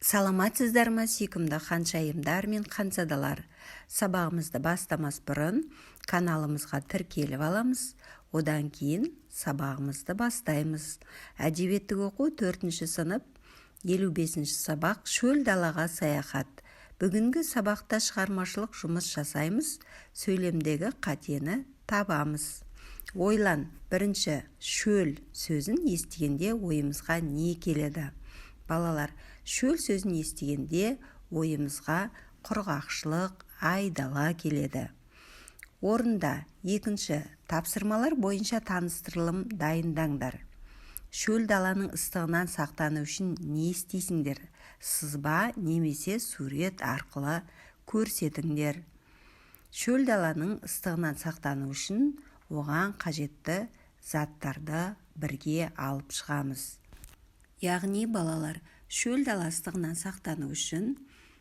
Саламатсыздар ма, сүйкімді ханшайымдар мен ханзадалар? Сабағымызды бастамас бұрын каналымызға тіркеліп аламыз. Одан кейін сабағымызды бастаймыз. Әдебиеттік оқу 4-ші сынып 55-ші сабақ шөл далаға саяхат. Бүгінгі сабақта шығармашылық жұмыс жасаймыз. Сөйлемдегі қатені табамыз. Ойлан, бірінші шөл сөзін естігенде ойымызға не келеді? Балалар, шөл сөзін естігенде ойымызға құрғақшылық, айдала келеді. Орында екінші тапсырмалар бойынша таныстырылым дайындаңдар. Шөл даланың ыстығынан сақтану үшін не істейсіңдер? Сызба немесе сурет арқылы көрсетіңдер. Шөл даланың ыстығынан сақтану үшін оған қажетті заттарды бірге алып шығамыз. Яғни балалар, шөл дала ыстығынан сақтану үшін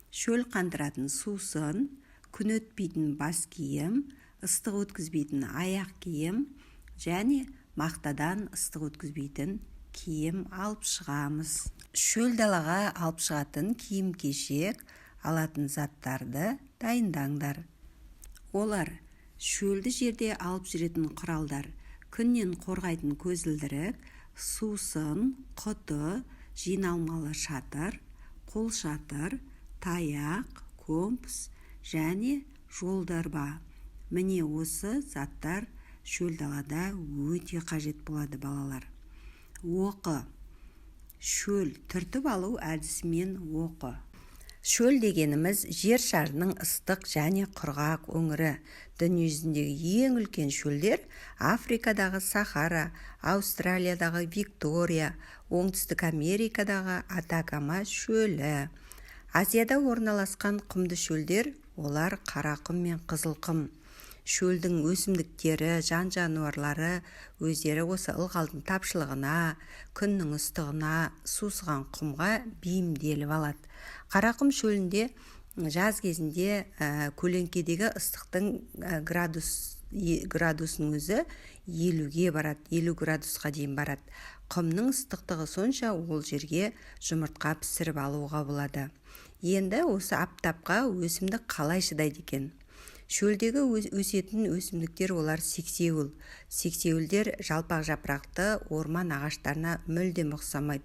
шөл қандыратын сусын, күн өтпейтін бас киім, ыстық өткізбейтін аяқ киім және мақтадан ыстық өткізбейтін киім алып шығамыз. Шөл далаға алып шығатын киім-кешек, алатын заттарды дайындаңдар. Олар шөлді жерде алып жүретін құралдар: күннен қорғайтын көзілдірік, сусын, құты, жиналмалы шатыр, қол шатыр, таяқ, компас және жолдорба. Міне осы заттар шөл далада өте қажет болады, балалар. Оқы. Шөл түртіп алу әдісімен оқы. Шөл дегеніміз жер шарының ыстық және құрғақ өңірі. Дүниежүзіндегі ең үлкен шөлдер Африкадағы Сахара, Аустралиядағы Виктория, Оңтүстік Америкадағы Атакама шөлі. Азияда орналасқан құмды шөлдер, олар Қарақұм мен Қызылқұм. Шөлдің өсімдіктері, жан-жануарлары өздері осы ылғалдың тапшылығына, күннің ыстығына, сусыған құмға бейімделіп алады. Қарақұм шөлінде жаз кезінде көлеңкедегі ыстықтың градусының өзі 50-ге барады, 50 градусқа дейін барады. Құмның ыстықтығы сонша ол жерге жұмыртқа пісіріп алуға болады. Енді осы аптапқа өсімдік қалай шыдайды екен? Шөлдегі өсетін өсімдіктер олар сексеуіл. Сексеуілдер жалпақ жапырақты орман ағаштарына мүлдем ұқсамайды.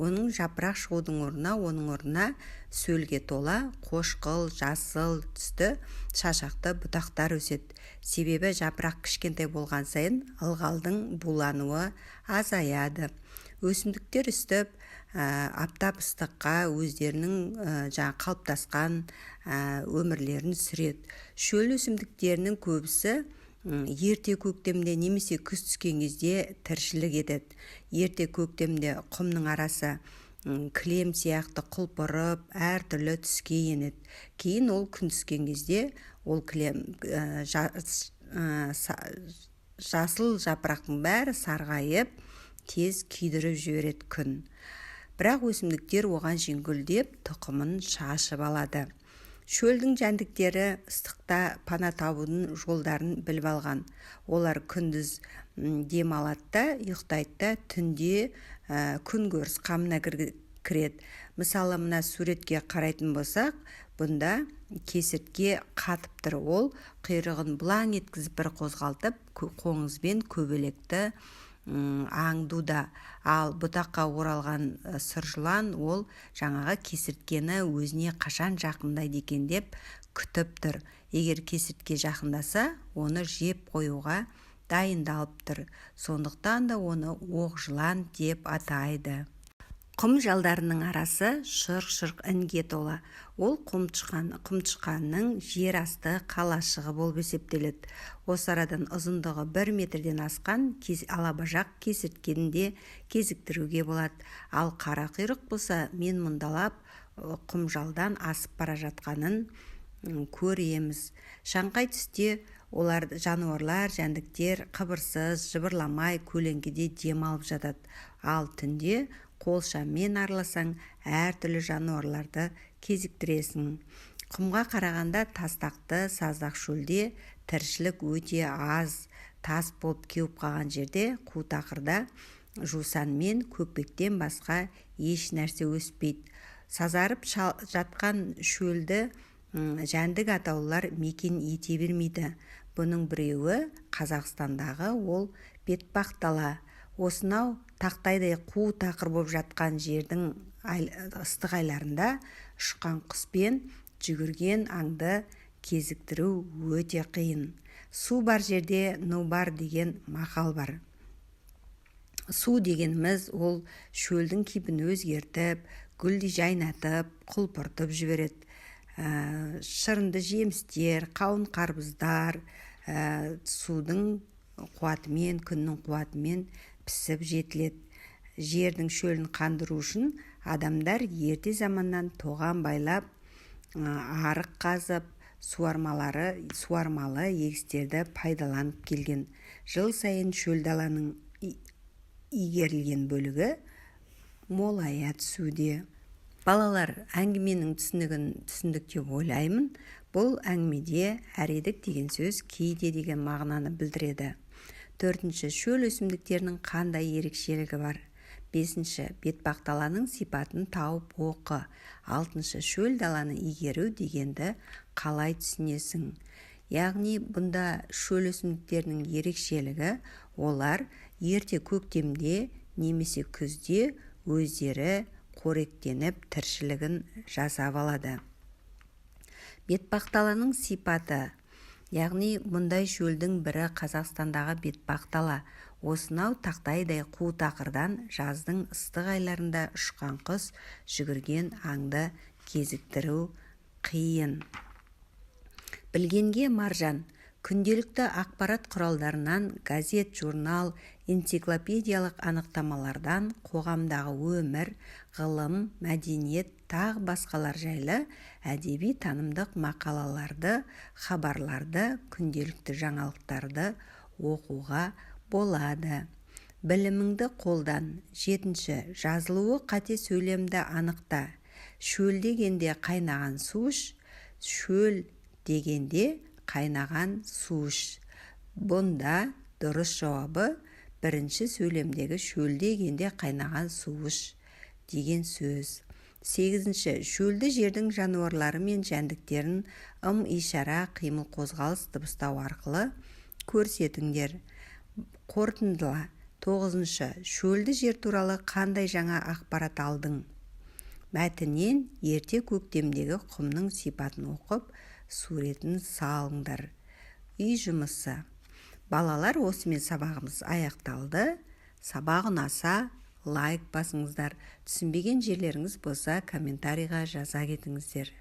Оның жапырақ шығудың оның орнына сөлге тола, қошқыл, жасыл түсті шашақты бұтақтар өседі. Себебі жапырақ кішкентай болған сайын ылғалдың булануы азаяды. Өсімдіктер үстіп аптап ыстыққа өздерінің қалыптасқан өмірлерін сүреді. Шөл өсімдіктерінің көбісі ерте көктемде немесе күз түскен кезде тіршілік етеді. Ерте көктемде құмның арасы кілем сияқты құлпырып, әртүрлі түске енеді. Кейін ол күн түскен кезде ол кілем жасыл жапырақтың бәрі сарғайып, тез күйдіріп жібереді күн. Бірақ өсімдіктер оған жеңгілдеп тұқымын шашып алады. Шөлдің жәндіктері ыстықта пана табудың жолдарын біліп алған. Олар күндіз дем алады да, ұйықтайды да, түнде күнкөріс қамына кіреді. Мысалы, мына суретке қарайтын болсақ, бұнда кесіртке қатып тұр. Ол құйрығын бұлаң еткізіп бір қозғалтып, қоңызбен көбелекті аңдуда. Ал бұтаққа оралған сыржылан ол жаңағы кесірткені өзіне қашан жақындайды екен деп күтіп тұр. Егер кесіртке жақындаса, оны жеп қоюға дайындалып тұр. Сондықтан да оны оқ жылан деп атайды. Құм жалдарының арасы шырқ-шырқ үнге толы. Ол құмтышқанның жер асты қалашығы болып есептеледі. Осы арадан ұзындығы 1 метрден асқан алабажақ кесірткенде кезіктіруге болады. Ал қара құйрық болса, мен мұндалап құм жалдан асып бара жатқанын көреміз. Шаңқай түсте олар жануарлар, жәндіктер қыбырсыз, жыбырламай көлеңкеде дем алып жатады. Ал түнде қолшаммен араласаң, әртүрлі жануарларды кезіктіресің. Құмға қарағанда тастақты саздақ шөлде тіршілік өте аз. Тас болып кеуіп қалған жерде қу тақырда жусан мен көкпектен басқа еш нәрсе өспейді. Сазарып жатқан шөлді жәндік атаулар мекен ете бермейді. Бұның біреуі Қазақстандағы ол бетпақ дала. Осынау тақтайдай қу тақыр боп жатқан жердің ыстық айларында ұшқан құспен жүгірген аңды кезіктіру өте қиын. Су бар жерде ну бар деген мақал бар. Су дегеніміз ол шөлдің кейпін өзгертіп, гүлдей жайнатып, құлпыртып жібереді. Шырынды жемістер, қауын қарбыздар судың қуатымен, күннің қуатымен пісіп жетіледі. Жердің шөлін қандыру үшін адамдар ерте заманнан тоған байлап, арық қазып, суармалы егістерді пайдаланып келген. Жыл сайын шөл даланың игерілген бөлігі молая түсуде. Балалар, әңгіменің түсіндік деп ойлаймын. Бұл әңгімеде әредік деген сөз кейде деген мағынаны білдіреді. 4. Шөл өсімдіктерінің қандай ерекшелігі бар? 5. Бетпақдаланың сипатын тауып оқы. 6. Шөл даланы игеру дегенді қалай түсінесің? Яғни бұнда шөл өсімдіктерінің ерекшелігі олар ерте көктемде немесе күзде өздері қоректеніп тіршілігін жасап алады. Бетпақдаланың сипаты, яғни мұндай шөлдің бірі Қазақстандағы бетпақдала. Осынау тақтайдай қу тақырдан жаздың ыстық айларында ұшқан құс жүгірген аңды кезіктіру қиын. Білгенге маржан. Күнделікті ақпарат құралдарынан, газет, журнал, энциклопедиялық анықтамалардан қоғамдағы өмір, ғылым, мәдениет, тағы басқалар жайлы әдеби танымдық мақалаларды, хабарларды, күнделікті жаңалықтарды оқуға болады. Біліміңді қолдан. 7. Жазылуы қате сөйлемді анықта. Шөл дегенде қайнаған су іш. Шөл дегенде қайнаған су іш. Бұнда дұрыс жауабы 1. сөйлемдегі шөл дегенде қайнаған су іш деген сөз. 8. Шөлді жердің жануарлары мен жәндіктерін ым-ишара, қимыл қозғалыс дыбыстау арқылы көрсетіңдер. Қорытындыла. 9. Шөлді жер туралы қандай жаңа ақпарат алдың? Мәтіннен ерте көктемдегі құмның сипатын оқып, суретін салыңдар. Үй жұмысы. Балалар, осымен сабағымыз аяқталды. Сабақ ұнаса, лайк басыңыздар. Түсінбеген жерлеріңіз болса, комментарийға жаза кетіңіздер.